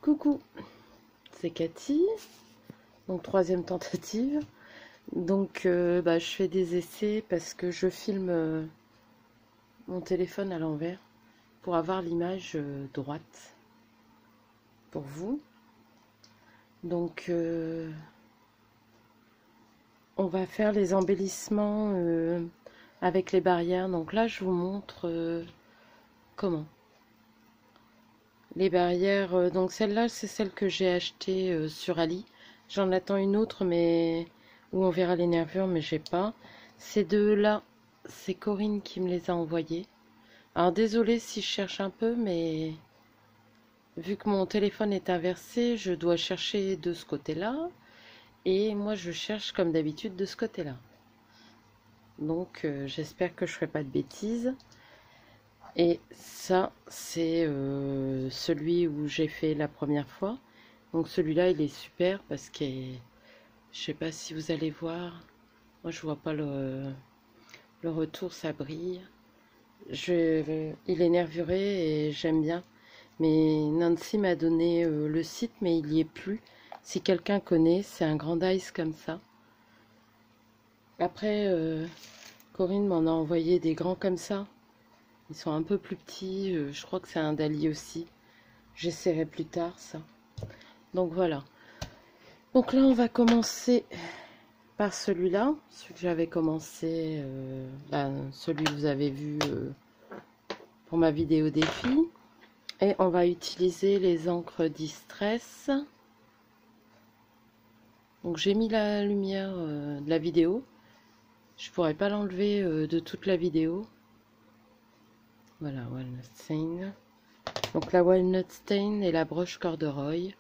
Coucou, c'est Cathy, donc troisième tentative. Donc je fais des essais parce que je filme mon téléphone à l'envers pour avoir l'image droite pour vous. Donc on va faire les embellissements avec les barrières. Donc là je vous montre comment. Les barrières, donc celle-là c'est celle que j'ai achetée sur Ali. J'en attends une autre mais où on verra les nervures, mais j'ai pas. Ces deux-là, c'est Corinne qui me les a envoyées. Alors désolée si je cherche un peu, mais vu que mon téléphone est inversé, je dois chercher de ce côté-là. Et moi je cherche comme d'habitude de ce côté-là. Donc j'espère que je ferai pas de bêtises. Et ça, c'est celui où j'ai fait la première fois. Donc celui-là, il est super parce que je sais pas si vous allez voir. Moi, je vois pas le retour, ça brille. Il est nervuré et j'aime bien. Mais Nancy m'a donné le site, mais il n'y est plus. Si quelqu'un connaît, c'est un grand ice comme ça. Après, Corinne m'en a envoyé des grands comme ça. Ils sont un peu plus petits, je crois que c'est un Dali aussi. J'essaierai plus tard ça. Donc voilà. Donc là on va commencer par celui-là. Celui que j'avais commencé, celui que vous avez vu pour ma vidéo défi. Et on va utiliser les encres Distress. Donc j'ai mis la lumière de la vidéo. Je pourrais pas l'enlever de toute la vidéo. Voilà, Walnut Stain. Donc la Walnut Stain et la broche corduroy.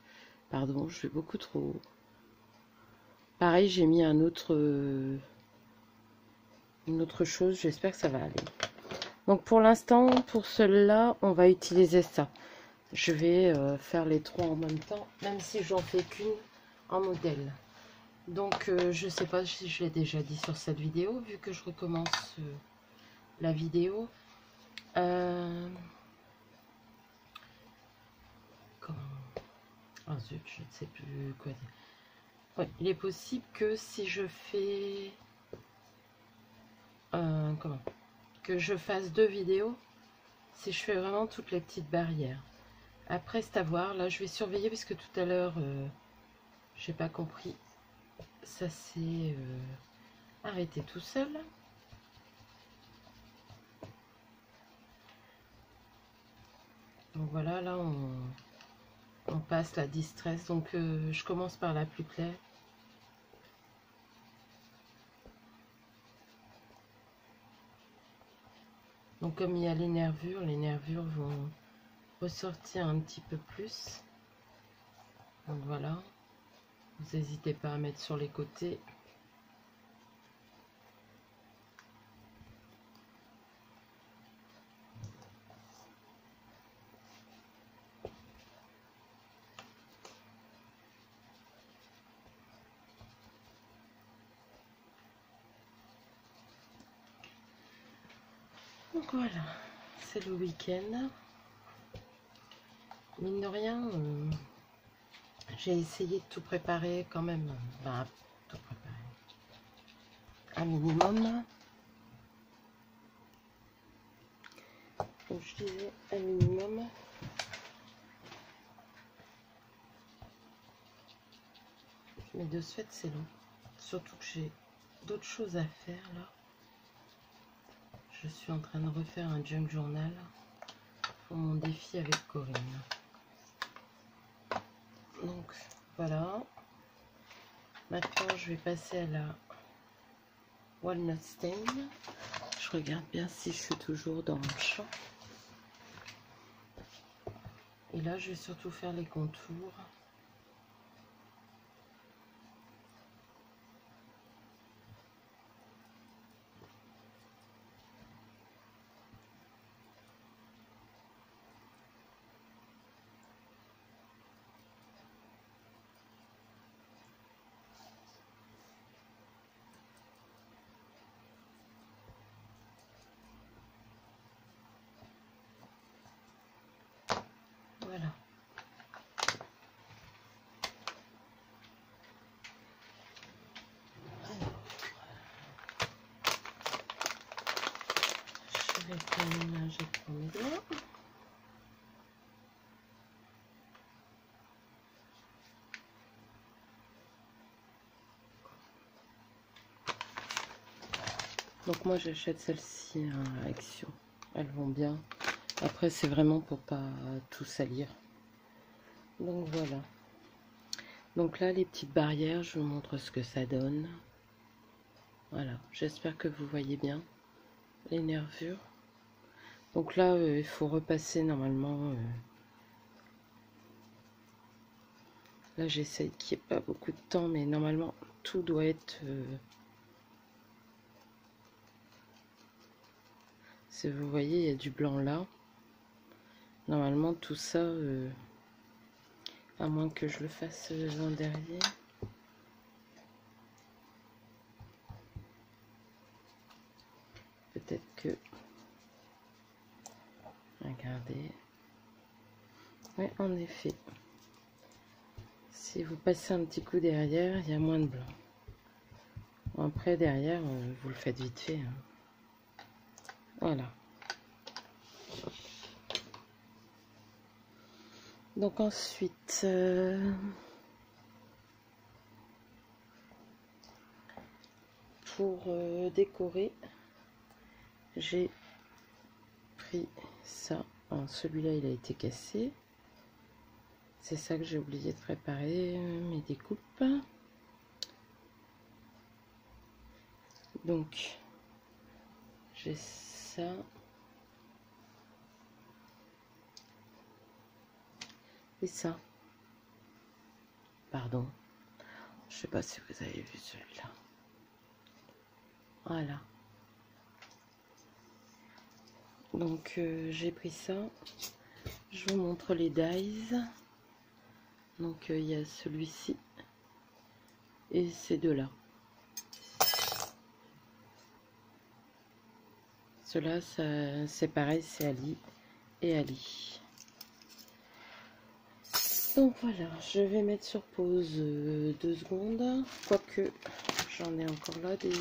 Pardon, je vais beaucoup trop. Pareil, j'ai mis une autre chose. J'espère que ça va aller. Donc pour l'instant, pour celle-là, on va utiliser ça. Je vais faire les trois en même temps, même si j'en fais qu'une en modèle. Donc je sais pas si je l'ai déjà dit sur cette vidéo, vu que je recommence la vidéo. Comment... Oh zut, je ne sais plus quoi dire. Ouais, il est possible que si je fais... que je fasse deux vidéos, si je fais vraiment toutes les petites barrières. Après, c'est à voir. Là, je vais surveiller parce que tout à l'heure, j'ai pas compris. Ça s'est arrêté tout seul. Donc voilà, là, on passe la distress. Donc, je commence par la plus claire. Donc, comme il y a les nervures vont ressortir un petit peu plus. Donc voilà. Vous n'hésitez pas à mettre sur les côtés. Donc voilà, c'est le week-end. Mine de rien, j'ai essayé de tout préparer quand même. Tout préparer. Un minimum. Donc je disais un minimum. Mais de ce fait, c'est long. Surtout que j'ai d'autres choses à faire là. Je suis en train de refaire un junk journal pour mon défi avec Corinne. Donc voilà. Maintenant, je vais passer à la Walnut Stain. Je regarde bien si je suis toujours dans le champ. Et là, je vais surtout faire les contours. Voilà. Donc moi j'achète celle-ci à Action. Elles vont bien. Après c'est vraiment pour pas tout salir. Donc voilà. Donc là les petites barrières, je vous montre ce que ça donne. Voilà, j'espère que vous voyez bien les nervures. Donc là il faut repasser normalement. Là j'essaye qu'il n'y ait pas beaucoup de temps, mais normalement tout doit être... si vous voyez, il y a du blanc là. Normalement tout ça, à moins que je le fasse en derrière. Peut-être que... Regardez. Oui, en effet. Si vous passez un petit coup derrière, il y a moins de blanc. Après, derrière, vous le faites vite fait. Hein. Voilà. Donc ensuite... pour décorer, j'ai pris ça. Celui-là, il a été cassé. C'est ça que j'ai oublié de préparer, mes découpes. Donc, j'ai ça. Et ça. Pardon. Je sais pas si vous avez vu celui-là. Voilà. Donc, j'ai pris ça. Je vous montre les dies. Donc, il y a celui-ci. Et ces deux-là. Cela, c'est pareil, c'est Ali et Ali. Donc voilà, je vais mettre sur pause 2 secondes. Quoique, j'en ai encore là des...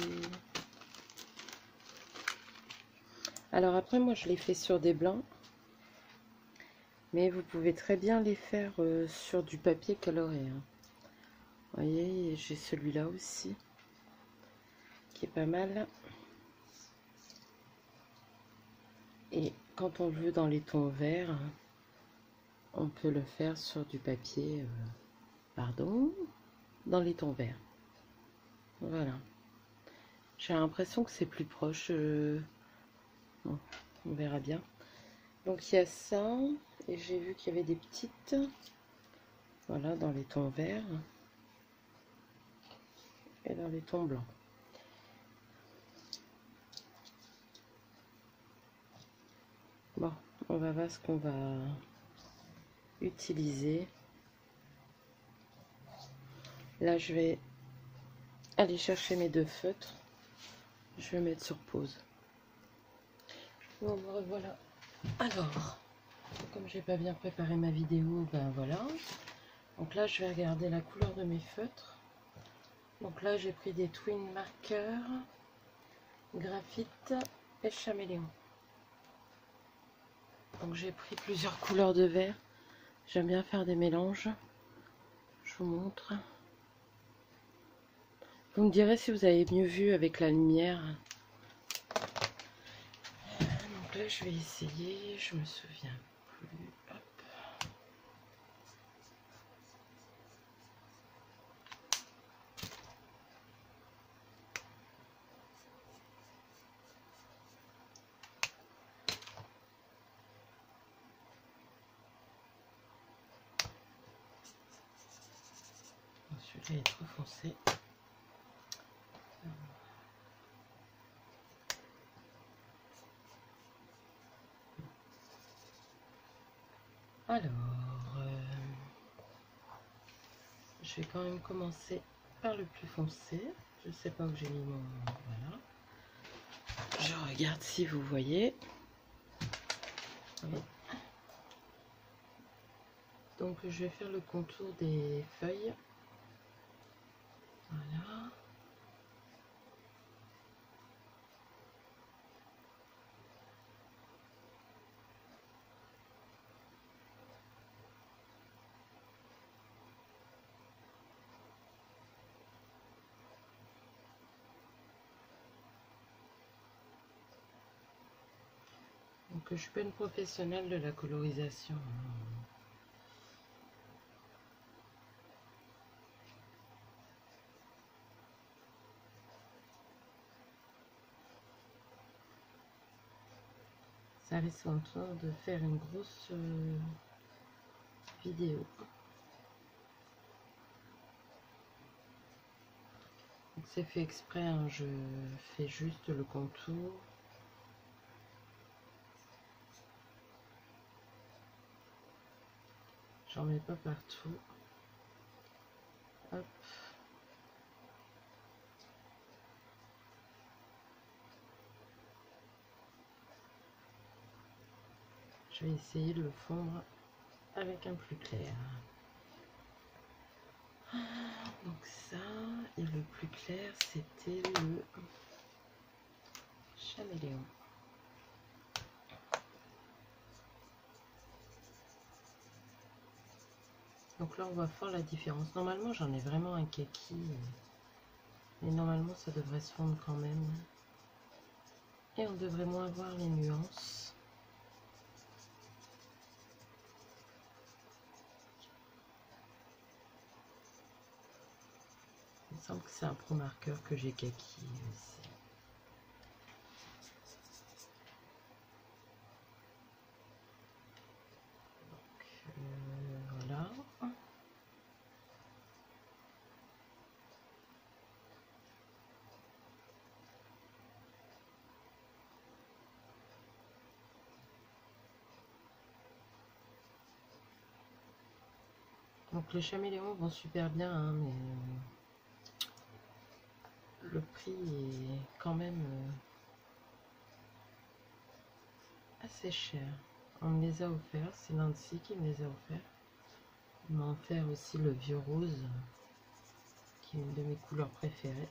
Alors après, moi je les fais sur des blancs. Mais vous pouvez très bien les faire sur du papier coloré. Hein. Vous voyez, j'ai celui-là aussi. Qui est pas mal. Et quand on le veut dans les tons verts, on peut le faire sur du papier, dans les tons verts. Voilà. J'ai l'impression que c'est plus proche. Bon, on verra bien. Donc il y a ça. Et j'ai vu qu'il y avait des petites. Voilà, dans les tons verts. Et dans les tons blancs. Bon, on va voir ce qu'on va utiliser. Là, je vais aller chercher mes 2 feutres. Je vais mettre sur pause. Bon, voilà. Alors, comme j'ai pas bien préparé ma vidéo, ben voilà. Donc là, je vais regarder la couleur de mes feutres. Donc là, j'ai pris des twin markers, graphite et chaméléon. Donc j'ai pris plusieurs couleurs de vert. J'aime bien faire des mélanges. Je vous montre. Vous me direz si vous avez mieux vu avec la lumière. Donc là, je vais essayer. Je me souviens plus. Hop. Celui-là est trop foncé. Alors, je vais quand même commencer par le plus foncé. Je sais pas où j'ai mis mon... Voilà. Je regarde si vous voyez. Oui. Donc je vais faire le contour des feuilles. Voilà. que je suis pas une professionnelle de la colorisation. Ça risque en train de faire une grosse vidéo. C'est fait exprès, hein, je fais juste le contour. J'en mets pas partout. Hop. Je vais essayer de le fondre avec un plus clair. Donc ça, et le plus clair, c'était le Caméléon. Donc là, on va faire la différence. Normalement, j'en ai vraiment un kaki. Mais normalement, ça devrait se fondre quand même. Et on devrait moins voir les nuances. Il me semble que c'est un pro marqueur que j'ai kaki aussi. Donc, voilà. Donc les caméléons vont super bien, hein, mais le prix est quand même assez cher. On me les a offerts, c'est Nancy qui me les a offerts. Il m'a offert aussi le vieux rose, qui est une de mes couleurs préférées.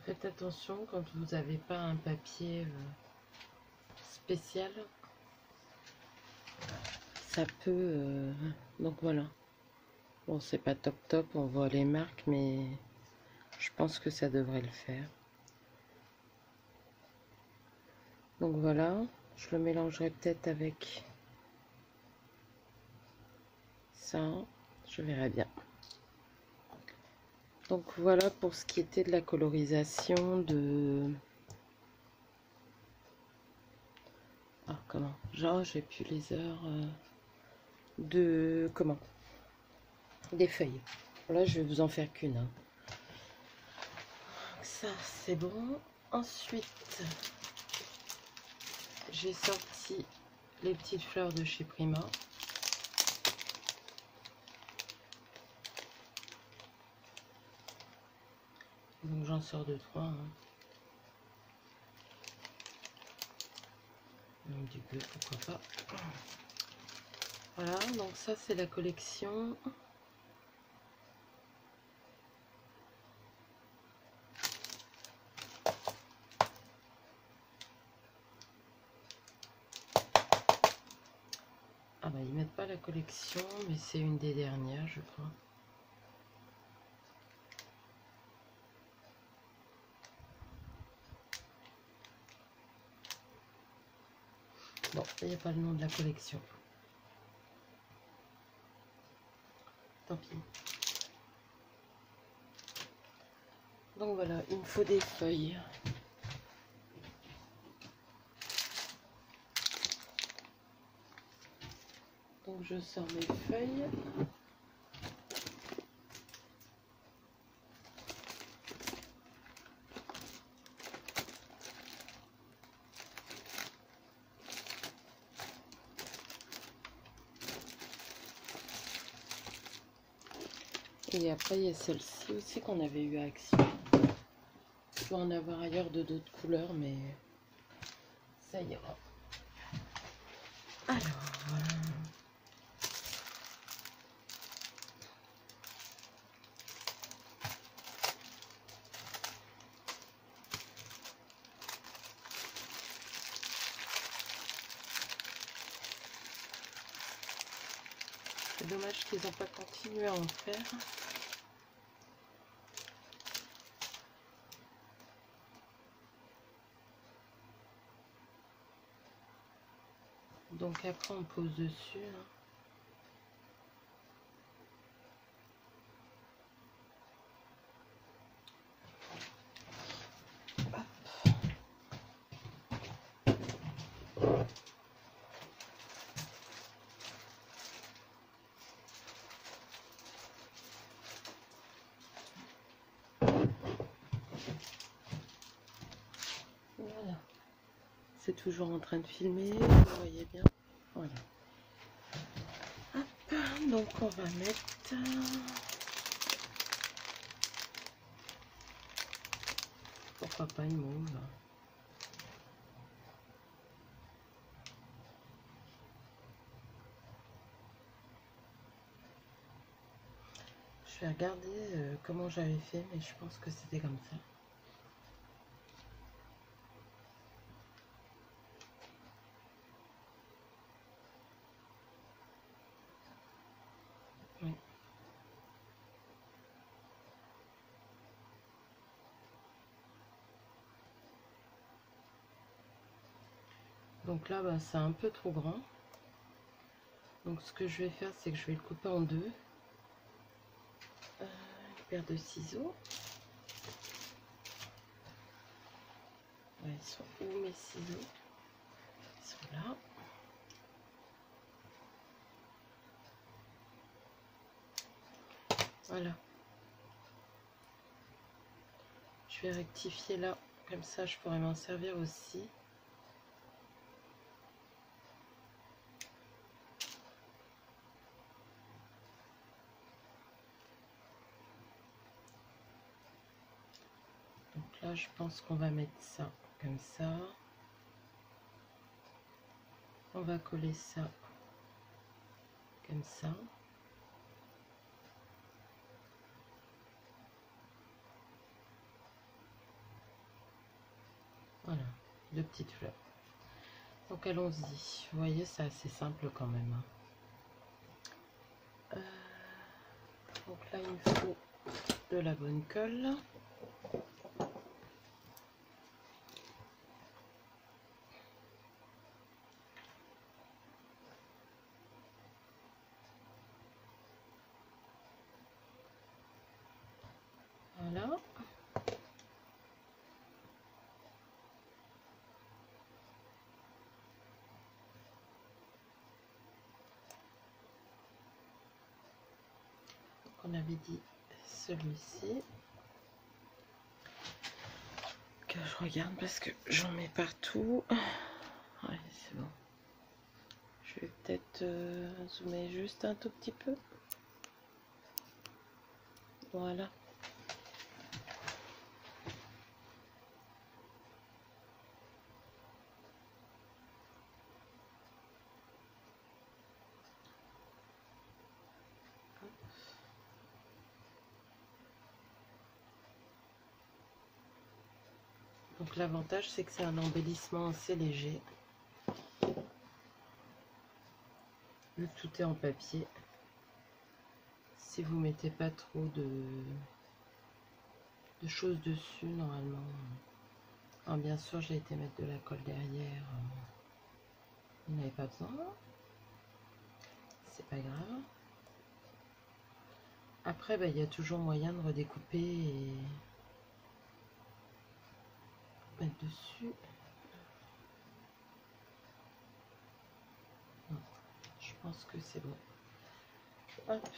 Faites attention quand vous n'avez pas un papier spécial, ça peut... donc voilà. Bon, c'est pas top top, on voit les marques, mais je pense que ça devrait le faire. Donc voilà, je le mélangerai peut-être avec ça, je verrai bien. Donc voilà pour ce qui était de la colorisation de... Ah, comment? Genre, j'ai plus les heures de... Comment? Des feuilles. Là, je vais vous en faire qu'une. Hein. Ça, c'est bon. Ensuite, j'ai sorti les petites fleurs de chez Prima. Donc, j'en sors de 3. Hein. Donc, du bleu, pourquoi pas. Voilà, donc ça, c'est la collection. Ah bah, ils mettent pas la collection, mais c'est une des dernières, je crois. Bon, il n'y a pas le nom de la collection. Tant pis. Donc voilà, il me faut des feuilles. Donc je sors mes feuilles. Et après, il y a celle-ci aussi qu'on avait eu à Action. Je dois en avoir ailleurs de d'autres couleurs, mais ça ira. Alors, c'est dommage qu'ils n'ont pas continué à en faire. Donc après on pose dessus. Voilà. C'est toujours en train de filmer, vous voyez bien. Voilà. Hop, donc on va mettre... Pourquoi pas une mauve? Je vais regarder comment j'avais fait, mais je pense que c'était comme ça. Oui. Donc là, bah, c'est un peu trop grand. Donc ce que je vais faire, c'est que je vais le couper en deux. Une paire de ciseaux. Ouais, ils sont où mes ciseaux? Ils sont là. Voilà. Je vais rectifier là. Comme ça, je pourrais m'en servir aussi. Donc là, je pense qu'on va mettre ça comme ça. On va coller ça comme ça. Voilà, deux petites fleurs. Donc allons-y. Vous voyez, c'est assez simple quand même. Donc là, il me faut de la bonne colle. Voilà. On avait dit celui-ci. Que je regarde parce que j'en mets partout. Ouais, c'est bon. Je vais peut-être zoomer juste un tout petit peu. Voilà. Donc l'avantage, c'est que c'est un embellissement assez léger. Vu que tout est en papier. Si vous mettez pas trop de choses dessus, normalement. Alors bien sûr, j'ai été mettre de la colle derrière. Vous n'avez pas besoin. C'est pas grave. Après, il y a toujours moyen de redécouper et mettre dessus. Non, je pense que c'est bon. Hop.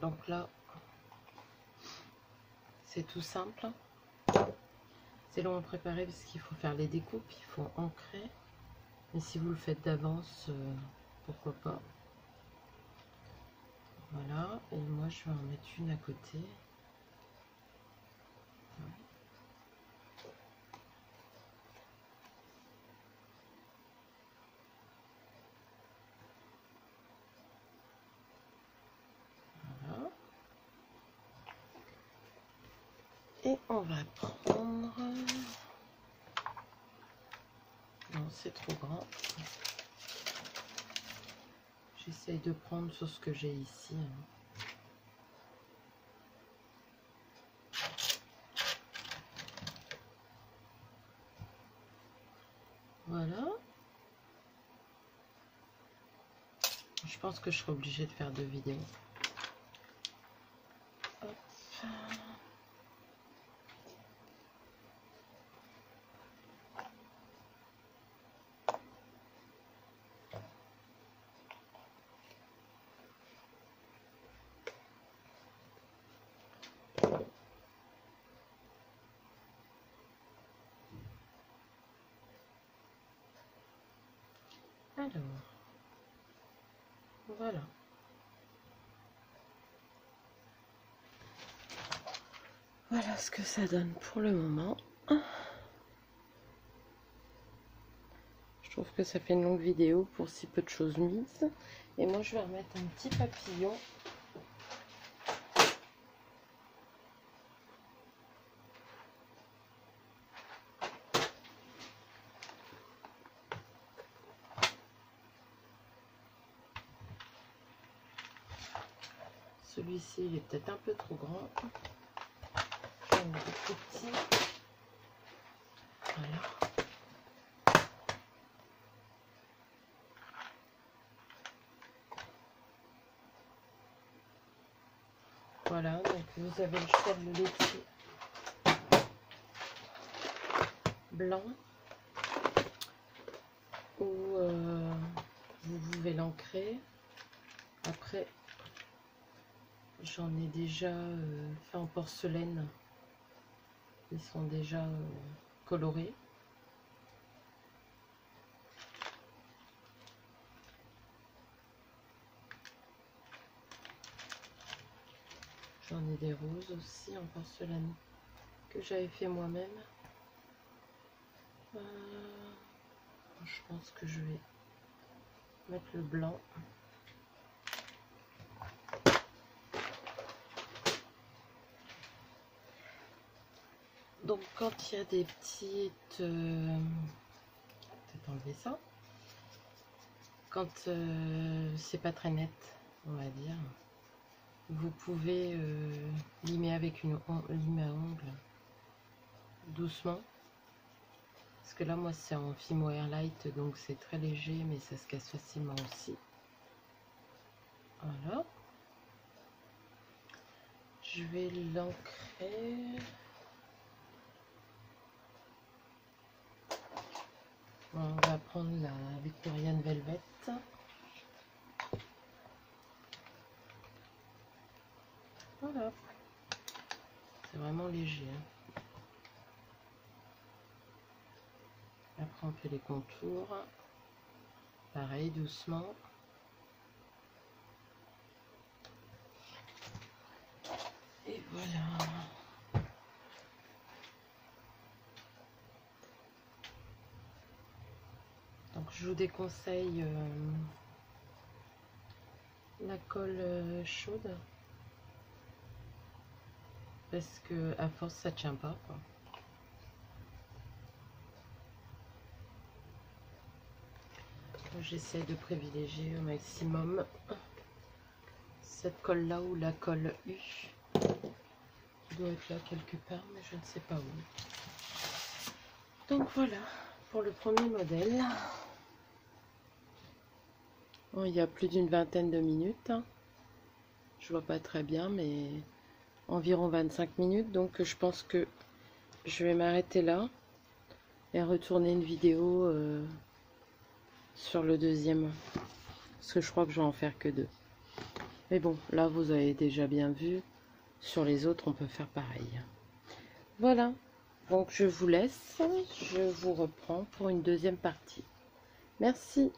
Donc là, c'est tout simple. C'est long à préparer parce qu'il faut faire les découpes, il faut ancrer. Mais si vous le faites d'avance, pourquoi pas. Voilà, et moi je vais en mettre une à côté. Voilà. Et on va prendre... Non, c'est trop grand. J'essaye de prendre sur ce que j'ai ici. Voilà. Je pense que je serai obligée de faire 2 vidéos. Hop. Alors, voilà. Voilà ce que ça donne pour le moment. Je trouve que ça fait une longue vidéo pour si peu de choses mises. Et moi, je vais remettre un petit papillon. Celui-ci, il est peut-être un peu trop grand. Je vais en mettre plus petit. Voilà. Voilà, donc vous avez le chèvre laitier blanc où vous pouvez l'ancrer. Après, j'en ai déjà fait en porcelaine. Ils sont déjà colorés. J'en ai des roses aussi en porcelaine que j'avais fait moi-même. Je pense que je vais mettre le blanc. Donc quand il y a des petites... peut-être enlever ça. Quand c'est pas très net, on va dire, vous pouvez limer avec une lime à ongles doucement. Parce que là, moi, c'est en Fimo Airlight, donc c'est très léger, mais ça se casse facilement aussi. Voilà. Je vais l'ancrer. On va prendre la Victorian Velvet. Voilà. C'est vraiment léger. Après, on fait les contours. Pareil, doucement. Et voilà. Donc, je vous déconseille la colle chaude. Parce que à force, ça tient pas, quoi. J'essaie de privilégier au maximum cette colle là ou la colle U doit être là quelque part, mais je ne sais pas où. Donc voilà, pour le premier modèle. Bon, il y a plus d'une vingtaine de minutes. Je vois pas très bien, mais environ 25 minutes. Donc je pense que je vais m'arrêter là et retourner une vidéo sur le deuxième. Parce que je crois que je vais en faire que 2. Mais bon, là vous avez déjà bien vu. Sur les autres, on peut faire pareil. Voilà. Donc je vous laisse. Je vous reprends pour une deuxième partie. Merci.